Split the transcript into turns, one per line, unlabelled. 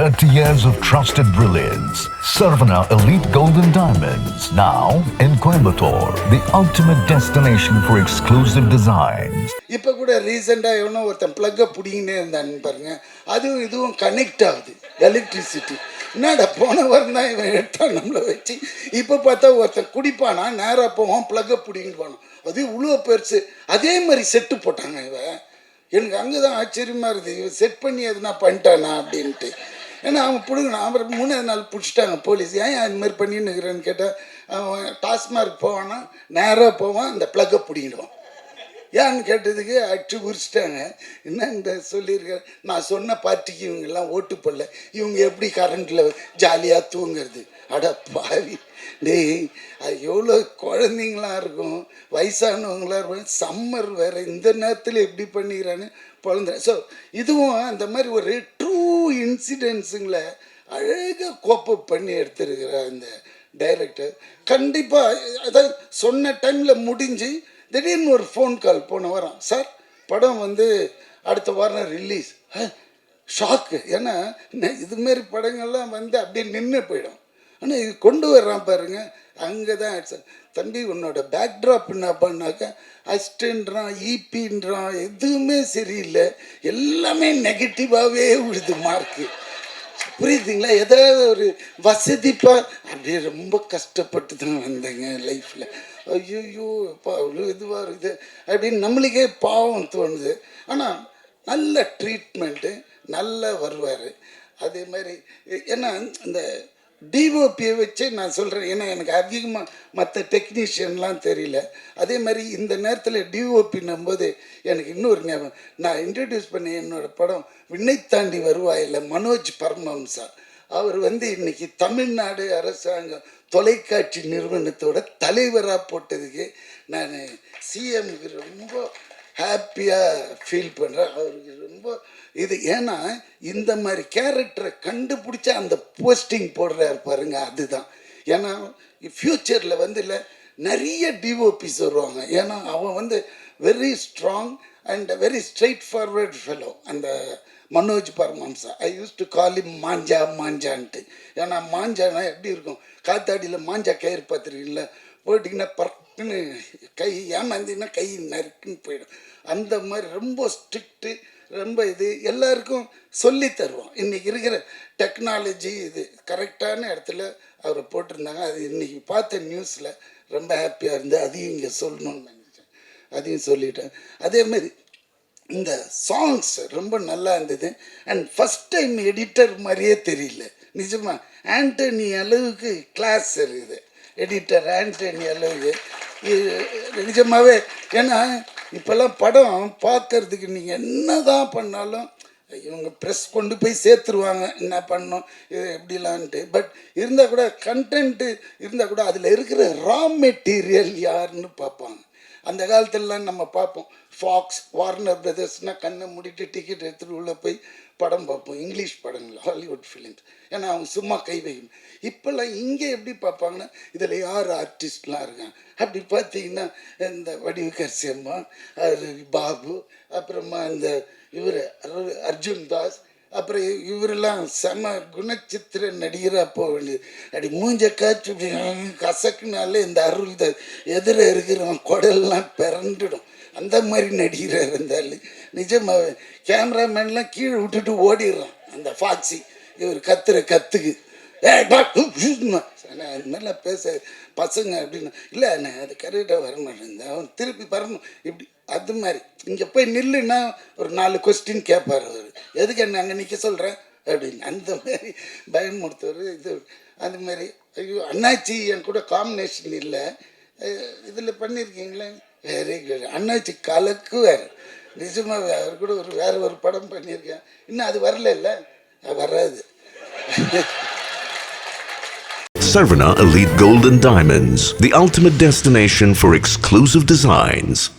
30 years of trusted brilliance. Sarvana Elite Golden Diamonds, now in Coimbatore, the ultimate destination for exclusive designs.
இப்போ கூட ரீசெண்டாக எவனோ ஒருத்தன் ப்ளக்கை பிடிங்கினே இருந்தான்னு பாருங்க, அதுவும் இதுவும் கனெக்ட் ஆகுது, எலக்ட்ரிசிட்டி. என்னடா போன வாரம் தான் இவன் எடுத்தான் நம்மளை வச்சு. இப்போ பார்த்தா ஒருத்தன் குடிப்பானா, நேராக போவான், ப்ளக்கை பிடிங்கிட்டு போனான். அது இவ்வளோ பெருசு. அதே மாதிரி செட்டு போட்டாங்க. இவன் எனக்கு அங்கே தான் ஆச்சரியமாக இருக்குது, இவன் செட் பண்ணி எதுனா பண்ணிட்டானா அப்படின்ட்டு. ஏன்னா அவன் பிடுங்கினான். அப்புறம் 3ஆவது நாள் பிடிச்சிட்டாங்க போலீஸ். ஏன் அது மாதிரி பண்ணின்னு இருக்கிறேன்னு கேட்டால், அவன் டாஸ்மார்க் போவான்னா நேராக போவான், அந்த ப்ளக்கை பிடிங்கிடுவான். ஏன்னு கேட்டதுக்கு அடிச்சு குறிச்சிட்டாங்க. என்னங்க சொல்லியிருக்க, நான் சொன்ன பார்ட்டிக்கு இவங்கெல்லாம் ஓட்டு போடல, இவங்க எப்படி கரண்டில் ஜாலியாக தூங்குறது? அட பாவி டேய், அது எவ்வளோ குழந்தைங்களாம் இருக்கும், வயசானவங்களாம் இருக்கும், சம்மர் வேறு, இந்த நேரத்தில் எப்படி பண்ணிக்கிறான்னு குழந்த. ஸோ இதுவும் அந்த மாதிரி ஒரு ட்ரூ இன்சிடென்ட்ஸுங்களை அழகாக கோப்பப் பண்ணி எடுத்துருக்கிற அந்த டைரக்டர். கண்டிப்பாக அதாவது சொன்ன டைமில் முடிஞ்சு திடீர்னு ஒரு ஃபோன் கால் போன வாரம், சார் படம் வந்து அடுத்த வாரம் ரிலீஸ். ஷாக்கு. ஏன்னா இதுமாரி படங்கள்லாம் வந்து அப்படியே நின்று போயிடும். ஆனால் இது கொண்டு வர்றான் பாருங்க, அங்கே தான் தம்பி உன்னோட பேக்ட்ராப் என்ன பண்ணாக்க அஸ்டன்றான், ஈபின்றான், எதுவுமே சரியில்லை, எல்லாமே நெகட்டிவாகவே விழுது மார்க்கு. புரியுதுங்களா? ஏதாவது ஒரு வசதிப்பா அப்படியே ரொம்ப கஷ்டப்பட்டு தான் வந்தேங்க லைஃப்பில். ஐயோ இப்போ அவ்வளோ இதுவாக இருக்குது அப்படின்னு நம்மளுக்கே பாவம் தோணுது. ஆனால் நல்ல ட்ரீட்மெண்ட்டு, நல்லா வருவார். அதே மாதிரி ஏன்னா இந்த டிஓபியை வச்சு நான் சொல்கிறேன், ஏன்னா எனக்கு அதிகமாக மற்ற டெக்னீஷியன்லாம் தெரியல. அதே மாதிரி இந்த நேரத்தில் டிஓபின்னும் போது எனக்கு இன்னொரு ஞாபகம், நான் இன்ட்ரடியூஸ் பண்ணி என்னோடய படம் விண்ணை தாண்டி வருவாயில் மனோஜ் பரமஹம்சா, அவர் வந்து இன்றைக்கி தமிழ்நாடு அரசாங்கம் தொலைக்காட்சி நிறுவனத்தோட தலைவராக போட்டதுக்கு நான் சிஎம்க்கு ரொம்ப ஹாப்பியாக ஃபீல் பண்ணுறேன். அவருக்கு ரொம்ப இது, ஏன்னா இந்த மாதிரி கேரக்டரை கண்டுபிடிச்சா அந்த போஸ்டிங் போடுறாரு பாருங்க, அதுதான். ஏன்னா ஃப்யூச்சரில் வந்து இல்லை நிறைய டிஓபிஸ் வருவாங்க. ஏன்னா அவன் வந்து very strong and very straight forward fellow அந்த மனோஜ் பரமஹம்சா. ஐ யூஸ் டு கால் இம் மாஞ்சான்ட்டு. ஏன்னா மாஞ்சானா எப்படி இருக்கும், காத்தாடியில் மாஞ்சா கயிறு பார்த்துருக்கீங்களா, போட்டிங்கன்னா பறக்குன்னு கை ஏமாந்தின்னா கை நறுக்குன்னு போயிடும். அந்த மாதிரி ரொம்ப ஸ்ட்ரிக்ட்டு, ரொம்ப இது எல்லாருக்கும் சொல்லி தருவோம். இன்றைக்கி இருக்கிற டெக்னாலஜி இது கரெக்டான இடத்துல அவரை போட்டிருந்தாங்க. அது இன்றைக்கி பார்த்த நியூஸில் ரொம்ப ஹாப்பியாக இருந்து அதையும் இங்கே சொல்லணும்னு நினச்சேன், அதையும் சொல்லிட்டேன். அதேமாரி இந்த சாங்ஸ் ரொம்ப நல்லா இருந்தது. அண்ட் ஃபஸ்ட் டைம் எடிட்டர் மாதிரியே தெரியல, நிஜமாக ஆண்டனி அளவுக்கு கிளாஸ் இருக்குது எடிட்டர், ஆண்டனி அளவுக்கு நிஜமாகவே. ஏன்னா இப்போல்லாம் படம் பார்க்கறதுக்கு நீங்கள் என்ன தான் பண்ணாலும் இவங்க ப்ரெஸ் கொண்டு போய் சேர்த்துருவாங்க, என்ன பண்ணோம் இது எப்படிலான்ட்டு. பட் இருந்தால் கூட கண்டென்ட்டு இருந்தால் கூட அதில் இருக்கிற ரா மெட்டீரியல் யாருன்னு பார்ப்பாங்க. அந்த காலத்துலலாம் நம்ம பார்ப்போம், ஃபாக்ஸ், வார்னர் பிரதர்ஸ்னால் கண்ணை மூடிட்டு டிக்கெட் எடுத்துகிட்டு உள்ளே போய் படம் பார்ப்போம், இங்கிலீஷ் படங்கள், ஹாலிவுட் ஃபிலிம்ஸ். ஏன்னா அவங்க சும்மா கை வைக்கணும். இப்போல்லாம் இங்கே எப்படி பார்ப்பாங்கன்னா இதில் யார் ஆர்டிஸ்ட்லாம் இருக்காங்க அப்படி பார்த்தீங்கன்னா இந்த வடிவுக்கரசி அம்மா, பாபு, அப்புறமா இந்த இவர் அர்ஜுன் தாஸ், அப்புறம் இவரெல்லாம் செம குணச்சித்திர நடிகராக போக வேண்டியது. அப்படி மூஞ்ச காய்ச்சி இப்படி கசக்குனாலே இந்த அருள் எதிர இருக்கிறவன் குடல்லாம் பிறண்டுடும். அந்த மாதிரி நடிகராக இருந்தாலும் நிஜமாவே கேமராமேன்லாம் கீழே விட்டுட்டு ஓடிடுறான் அந்த ஃபாக்ஸி. இவர் கத்துற கத்துக்கு அது மாதிரிலாம் பேச பசங்க அப்படின்னு இல்லை, நான் அது கரெக்டாக வர மாட்டேன், அவன் திருப்பி வரணும் இப்படி. அது மாதிரி இங்கே போய் நில்லுன்னா ஒரு 4 கொஸ்டின் கேட்பார் அவர், எதுக்கு என்ன அங்கே நிற்க சொல்கிறேன் அப்படின்னு. அந்த மாதிரி பயமுறுத்தவர் இது. அது மாதிரி ஐயோ அண்ணாச்சி என் கூட காம்பினேஷன் இல்லை, இதில் பண்ணியிருக்கீங்களே, வெரி குட். அண்ணாச்சி கலக்கு வேறு, நிஜமாக அவர் கூட வேறு ஒரு படம் பண்ணியிருக்கேன், இன்னும் அது வரல, இல்லை வராது.
Sarvana Elite Golden Diamonds, the ultimate destination for exclusive designs.